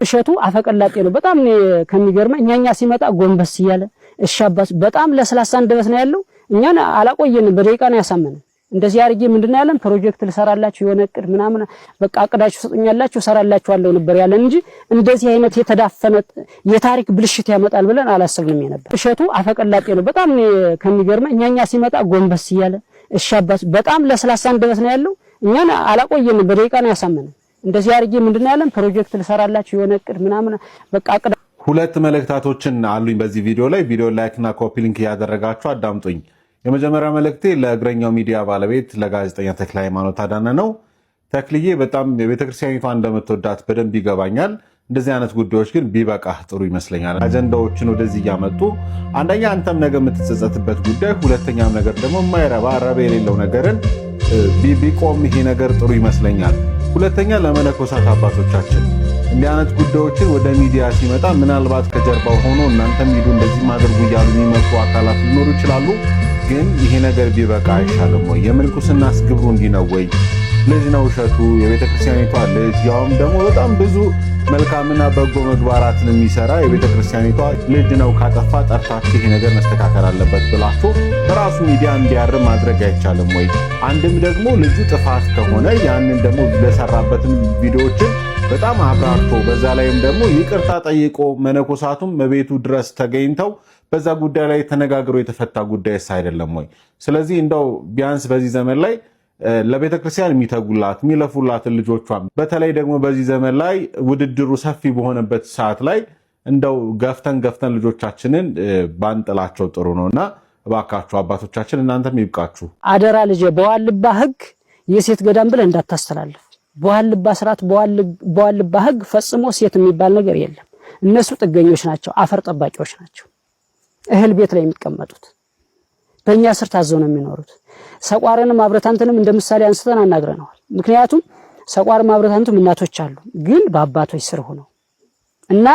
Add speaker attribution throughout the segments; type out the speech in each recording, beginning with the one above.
Speaker 1: እሸቱ አፈቀላጤ ነው። በጣም ከሚገርመ እኛኛ ሲመጣ ጎንበስ ይያለ እሻባስ በጣም ለስላሳ እንደበስ ነው ያለው። እኛን አላቆየንም፣ በደቂቃ ነው ያሳመነን። እንደዚህ አርጌ ምንድነው ያለን ፕሮጀክት ልሰራላችሁ የሆነ እቅድ ምናምን በቃ አቅዳችሁ ሰጡኛላችሁ ሰራላችኋለሁ ነበር ያለን እንጂ እንደዚህ አይነት የተዳፈነ የታሪክ ብልሽት ያመጣል ብለን አላሰብንም ነበር። እሸቱ አፈቀላጤ ነው። በጣም ከሚገርመ እኛኛ ሲመጣ ጎንበስ ይያለ እሻባስ በጣም ለስላሳ እንደበስ ነው ያለው። እኛን አላቆየንም፣ በደቂቃ ነው ያሳመነን። እንደዚህ አርጌ ምንድነው ያለን ፕሮጀክት ልሰራላችሁ የሆነ እቅድ ምናምን በቃ አቅዳ
Speaker 2: ሁለት መልእክታቶችን አሉኝ በዚህ ቪዲዮ ላይ። ቪዲዮ ላይክ እና ኮፒ ሊንክ ያደረጋችሁ አዳምጡኝ። የመጀመሪያ መልእክቴ ለእግረኛው ሚዲያ ባለቤት ለጋዜጠኛ ተክለ ሃይማኖት አዳነ ነው። ተክልዬ በጣም የቤተክርስቲያኒቷ እንደምትወዳት በደንብ ይገባኛል። እንደዚህ አይነት ጉዳዮች ግን ቢበቃህ ጥሩ ይመስለኛል። አጀንዳዎችን ወደዚህ እያመጡ አንደኛ አንተም ነገ የምትጸጸትበት ጉዳይ፣ ሁለተኛም ነገር ደግሞ የማይረባ ረባ የሌለው ነገርን ቢቆም ይሄ ነገር ጥሩ ይመስለኛል። ሁለተኛ ለመነኮሳት አባቶቻችን እንዲህ አይነት ጉዳዮችን ወደ ሚዲያ ሲመጣ ምናልባት ከጀርባው ሆኖ እናንተም ሂዱ እንደዚህ ማድረጉ እያሉ የሚመጡ አካላት ሊኖሩ ይችላሉ። ግን ይሄ ነገር ቢበቃ አይሻልም ወይ? የምንኩስናስ ግብሩ እንዲህ ነው ወይ? ልጅ ነው እሸቱ፣ የቤተክርስቲያኒቷ ልጅ፣ ያውም ደግሞ በጣም ብዙ መልካምና በጎ ምግባራትን የሚሰራ የቤተክርስቲያኒቷ ልጅ ነው። ካጠፋ ጠርታችሁ ይሄ ነገር መስተካከል አለበት ብላችሁ በራሱ ሚዲያ እንዲያርም ማድረግ አይቻልም ወይ? አንድም ደግሞ ልጁ ጥፋት ከሆነ ያንን ደግሞ ለሰራበትን ቪዲዮዎችን በጣም አብራርቶ በዛ ላይም ደግሞ ይቅርታ ጠይቆ መነኮሳቱም በቤቱ ድረስ ተገኝተው በዛ ጉዳይ ላይ ተነጋግሮ የተፈታ ጉዳይስ አይደለም ወይ? ስለዚህ እንደው ቢያንስ በዚህ ዘመን ላይ ለቤተክርስቲያን የሚተጉላት የሚለፉላትን ልጆቿን በተለይ ደግሞ በዚህ ዘመን ላይ ውድድሩ ሰፊ በሆነበት ሰዓት ላይ እንደው ገፍተን ልጆቻችንን ባንጥላቸው ጥሩ ነውና እባካችሁ አባቶቻችን እናንተም ይብቃችሁ።
Speaker 1: አደራ ልጅ በዋልባ ህግ የሴት ገዳም ብለ እንዳታስተላልፍ። በዋልባ ስርዓት በዋልባ ህግ ፈጽሞ ሴት የሚባል ነገር የለም። እነሱ ጥገኞች ናቸው፣ አፈር ጠባቂዎች ናቸው። እህል ቤት ላይ የሚቀመጡት በእኛ ስር ታዘው ነው የሚኖሩት። ሰቋርንም አብረታንተንም እንደምሳሌ አንስተን አናግረናል። ምክንያቱም ሰቋርም አብረታንቱም እናቶች አሉ፣ ግን በአባቶች ስር ሆነው እና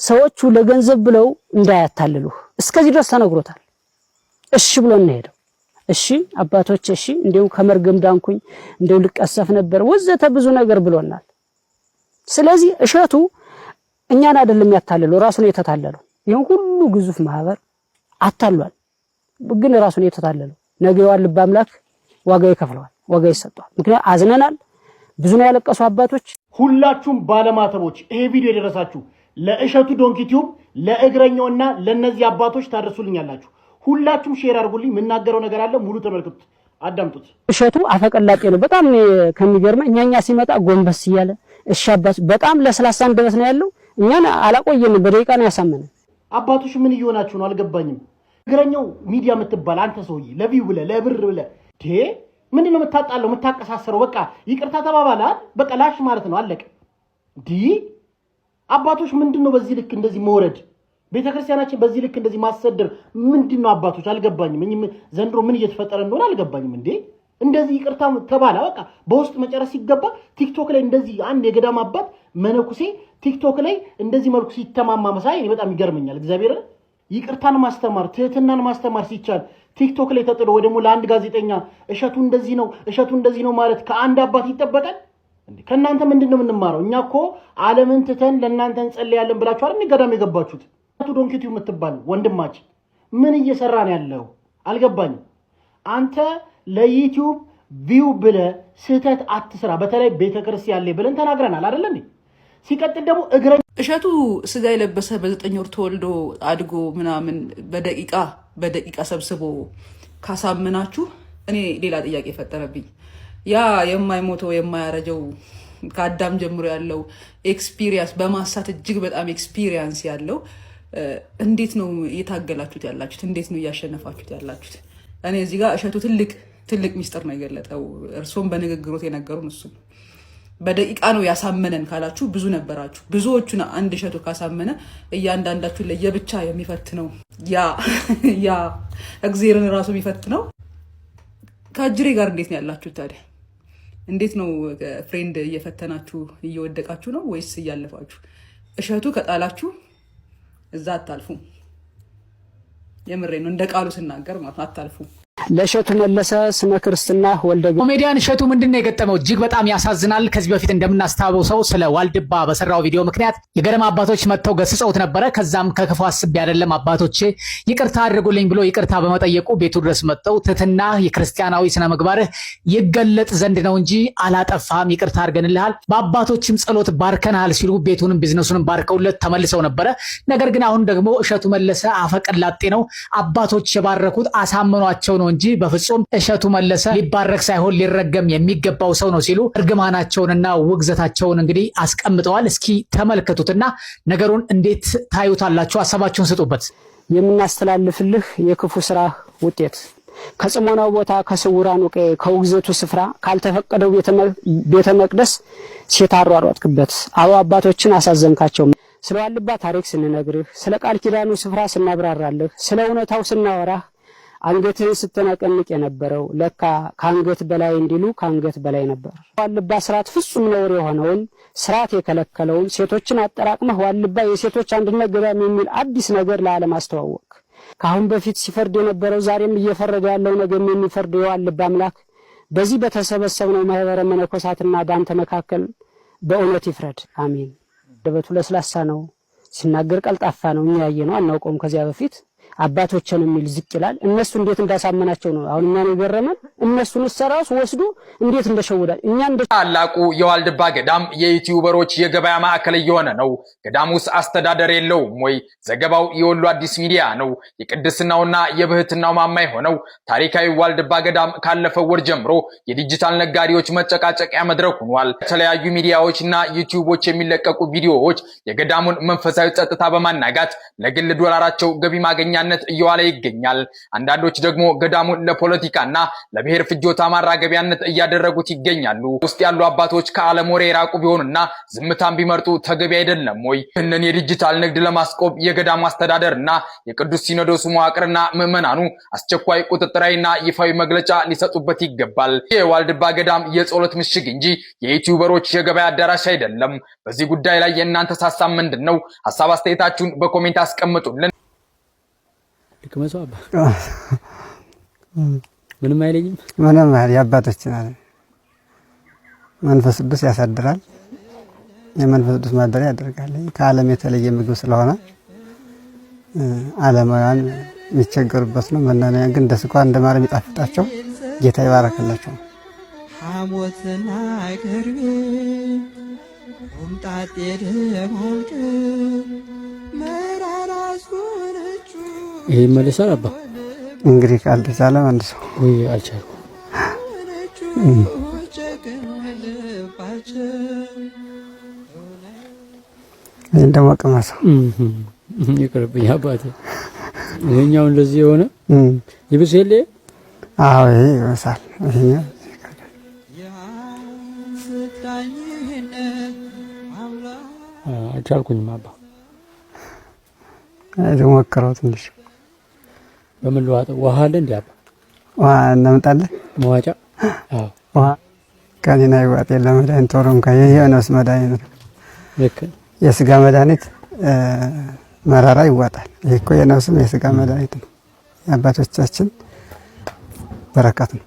Speaker 1: ሰዎቹ ለገንዘብ ብለው እንዳያታልሉ እስከዚህ ድረስ ተነግሮታል። እሺ ብሎ እንሄደው እሺ አባቶች እሺ እንደው ከመርገም ዳንኩኝ እንደው ልቀሰፍ ነበር ወዘተ ብዙ ነገር ብሎናል። ስለዚህ እሸቱ እኛን አይደለም ያታለለው ራሱን የተታለለው። ይሄን ሁሉ ግዙፍ ማህበር አታሏል፣ ግን ራሱን የተታለለው ነገ የዋልባ አምላክ ዋጋ ይከፍለዋል፣ ዋጋ ይሰጣል። ምክንያቱም አዝነናል። ብዙ ነው ያለቀሱ አባቶች።
Speaker 3: ሁላችሁም ባለማተቦች ይሄ ቪዲዮ የደረሳችሁ ለእሸቱ ዶንኪ ቲዩብ ለእግረኛውና ለነዚህ አባቶች ታደርሱልኛላችሁ። ሁላችሁም ሼር አድርጉልኝ። የምናገረው ነገር አለ፣ ሙሉ ተመልከቱት፣ አዳምጡት።
Speaker 1: እሸቱ አፈቀላጤ ነው። በጣም ከሚገርመ እኛኛ ሲመጣ ጎንበስ ይያለ እሻባስ በጣም ለስላሳ እንደበስ ነው ያለው። እኛን አላቆየንም፣ በደቂቃ ነው ያሳመነን።
Speaker 3: አባቶች ምን እየሆናችሁ ነው? አልገባኝም። እግረኛው ሚዲያ የምትባል አንተ ሰውዬ ለቪው ብለ ለብር ብለ ምንድነው የምታጣለው የምታቀሳሰረው? በቃ ይቅርታ ተባባላል፣ በቃ ላሽ ማለት ነው፣ አለቀ። አባቶች ምንድነው በዚህ ልክ እንደዚህ መውረድ? ቤተክርስቲያናችን በዚህ ልክ እንደዚህ ማሰደብ ምንድነው? አባቶች አልገባኝም። ዘንድሮ ምን እየተፈጠረ እንደሆነ አልገባኝም። እንደዚህ ይቅርታ ተባላ በቃ በውስጥ መጨረስ ሲገባ ቲክቶክ ላይ እንደዚህ አንድ የገዳም አባት መነኩሴ ቲክቶክ ላይ እንደዚህ መልኩ ሲተማማ መሳይ እኔ በጣም ይገርመኛል። እግዚአብሔር ይቅርታን ማስተማር ትህትናን ማስተማር ሲቻል ቲክቶክ ላይ ተጥሎ ወይ ደግሞ ለአንድ ጋዜጠኛ እሸቱ እንደዚህ ነው ማለት ከአንድ አባት ይጠበቃል እንዴ? ከናንተ ምንድነው የምንማረው? እኛ እኮ ዓለምን ትተን ለናንተ እንጸልያለን ብላችሁ አይደል ገዳም የገባችሁት? እሸቱ ዶንኪ ቲዩብ የምትባል ወንድማችን ምን እየሰራ ነው ያለው? አልገባኝም። አንተ ለዩቲዩብ ቪው ብለ ስህተት አትስራ። በተለይ ቤተክርስቲያን ላይ ብለን ተናግረናል አይደል እንዴ? ሲቀጥል ደግሞ
Speaker 4: እሸቱ ስጋ የለበሰ በ9 ወር ተወልዶ አድጎ ምናምን በደቂቃ ሰብስቦ ካሳምናችሁ እኔ ሌላ ጥያቄ ፈጠረብኝ። ያ የማይሞተው የማያረጀው ከአዳም ጀምሮ ያለው ኤክስፒሪየንስ በማሳት እጅግ በጣም ኤክስፒሪየንስ ያለው እንዴት ነው እየታገላችሁት ያላችሁት? እንዴት ነው እያሸነፋችሁት ያላችሁት? እኔ እዚህ ጋር እሸቱ ትልቅ ሚስጥር ነው የገለጠው። እርሶም በንግግሮት የነገሩን እሱ በደቂቃ ነው ያሳመነን ካላችሁ ብዙ ነበራችሁ። ብዙዎቹን አንድ እሸቱ ካሳመነ እያንዳንዳችሁ ለየብቻ የሚፈትነው ያ እግዚአብሔርን ራሱ የሚፈትነው ከአጅሬ ጋር እንዴት ነው ያላችሁ ታዲያ? እንዴት ነው ፍሬንድ እየፈተናችሁ እየወደቃችሁ ነው ወይስ እያለፋችሁ? እሸቱ ከጣላችሁ እዛ አታልፉም። የምሬ ነው፣ እንደ ቃሉ ስናገር ማለት አታልፉም።
Speaker 1: ለእሸቱ መለሰ ስመ ክርስትና ወልደ
Speaker 5: ኮሜዲያን እሸቱ ምንድነው የገጠመው? እጅግ በጣም ያሳዝናል። ከዚህ በፊት እንደምናስታውሰው ስለ ዋልድባ በሰራው ቪዲዮ ምክንያት የገዳም አባቶች መጥተው ገስጸውት ነበረ። ከዛም ከክፉ አስቤ አይደለም አባቶቼ ይቅርታ አድርጉልኝ ብሎ ይቅርታ በመጠየቁ ቤቱ ድረስ መጥተው ትህትና የክርስቲያናዊ ስነ ምግባርህ ይገለጥ ዘንድ ነው እንጂ አላጠፋም፣ ይቅርታ አድርገንልሃል፣ በአባቶችም ጸሎት ባርከናል ሲሉ ቤቱንም ቢዝነሱንም ባርከውለት ተመልሰው ነበረ። ነገር ግን አሁን ደግሞ እሸቱ መለሰ አፈቀላጤ ነው፣ አባቶች የባረኩት አሳምኗቸው ነው እንጂ በፍጹም እሸቱ መለሰ ሊባረክ ሳይሆን ሊረገም የሚገባው ሰው ነው ሲሉ እርግማናቸውንና ውግዘታቸውን እንግዲህ አስቀምጠዋል። እስኪ ተመልከቱትና ነገሩን እንዴት ታዩታላችሁ? ሀሳባችሁን ስጡበት።
Speaker 1: የምናስተላልፍልህ የክፉ ስራ ውጤት ከጽሞናው ቦታ ከስውራኑ ቀዬ ከውግዘቱ ስፍራ ካልተፈቀደው ቤተ መቅደስ ሴት አሯሯጥክበት አዎ አባቶችን አሳዘንካቸው። ስለ ዋልድባ ታሪክ ስንነግርህ ስለ ቃል ኪዳኑ ስፍራ ስናብራራልህ ስለ እውነታው ስናወራህ አንገትህን ስትነቀንቅ የነበረው ለካ ከአንገት በላይ እንዲሉ ከአንገት በላይ ነበር። ዋልድባ ስርዓት ፍጹም ነውር የሆነውን ስርዓት የከለከለውን ሴቶችን አጠራቅመህ ዋልድባ የሴቶች አንድነት ገዳም የሚል አዲስ ነገር ለዓለም አስተዋወቅ። ከአሁን በፊት ሲፈርድ የነበረው ዛሬም እየፈረደ ያለው ነገም የሚፈርደው የዋልድባ አምላክ በዚህ በተሰበሰብነው ማህበረ መነኮሳትና ባንተ መካከል በእውነት ይፍረድ። አሜን። ደበቱ ለስላሳ ነው፣ ሲናገር ቀልጣፋ ነው። እኛ ያየነው አናውቀውም ከዚያ በፊት አባቶችን የሚል ዝቅ ይላል። እነሱ እንዴት እንዳሳመናቸው ነው አሁን እኛን የገረመን። እነሱን ሰራስ ወስዶ እንዴት እንደሸወዳል። እኛ
Speaker 6: ታላቁ የዋልድባ ገዳም የዩቲዩበሮች የገበያ ማዕከል እየሆነ ነው። ገዳሙስ አስተዳደር የለውም ወይ? ዘገባው የወሎ አዲስ ሚዲያ ነው። የቅድስናውና የብህትናው ማማ የሆነው ታሪካዊ ዋልድባ ገዳም ካለፈው ወር ጀምሮ የዲጂታል ነጋዴዎች መጨቃጨቂያ መድረክ ሆኗል። የተለያዩ ሚዲያዎችና ዩቲዩቦች የሚለቀቁ ቪዲዮዎች የገዳሙን መንፈሳዊ ጸጥታ በማናጋት ለግል ዶላራቸው ገቢ ማገኛ እየዋለ ይገኛል። አንዳንዶች ደግሞ ገዳሙን ለፖለቲካና ለብሔር ፍጆታ ማራገቢያነት እያደረጉት ይገኛሉ። ውስጥ ያሉ አባቶች ከዓለም ወሬ የራቁ ቢሆኑና ዝምታን ቢመርጡ ተገቢ አይደለም ወይ? ይህንን የዲጂታል ንግድ ለማስቆም የገዳሙ አስተዳደርና የቅዱስ ሲኖዶሱ መዋቅርና ምዕመናኑ አስቸኳይ ቁጥጥራዊና ይፋዊ መግለጫ ሊሰጡበት ይገባል። የዋልድባ ገዳም የጸሎት ምሽግ እንጂ የዩቲዩበሮች የገበያ አዳራሽ አይደለም። በዚህ ጉዳይ ላይ የእናንተ ሀሳብ ምንድነው? ሀሳብ አስተያየታችሁን በኮሜንት አስቀምጡልን።
Speaker 7: ምንም አይለኝም።
Speaker 8: ምንም አይል የአባቶች መንፈስ ቅዱስ ያሳድራል። የመንፈስ ቅዱስ ማደሪያ ያደርጋል። ከዓለም የተለየ ምግብ ስለሆነ ዓለማውያን የሚቸገሩበት ነው። መናንያን ግን እንደ ስኳር እንደ ማር የሚጣፍጣቸው ጌታ ይባረክላቸው። ሐሞትና ቅርቤ ሆምጣጤ ደሞልቅ
Speaker 7: ይሄ መልሳል አባ
Speaker 8: እንግዲህ ካልተቻለ መልሰው
Speaker 7: ወይ አልቻልኩም።
Speaker 8: እንደው አቀማሰው
Speaker 7: ይቅርብኝ አባቴ። ይሄኛው እንደዚህ የሆነ ይብስ የለ።
Speaker 8: አዎ ይሄ ይብሳል። ይሄኛው
Speaker 7: አልቻልኩኝም አባ።
Speaker 8: አይደው ሞክረው ትንሽ
Speaker 7: በምን ልዋጠው? ውሃ አለ እንዴ አባ?
Speaker 8: ውሃ እናምጣለን።
Speaker 7: መዋጫ? አዎ
Speaker 8: ውሃ ከኔና ይዋጥ ለመድኃኒት ቶሎ እንኳን የነፍስ መድኃኒት ነው።
Speaker 7: ልክ
Speaker 8: የስጋ መድኃኒት መራራ ይዋጣል። ይሄ እኮ የነፍስም የስጋ መድኃኒት ነው። የአባቶቻችን በረከት ነው።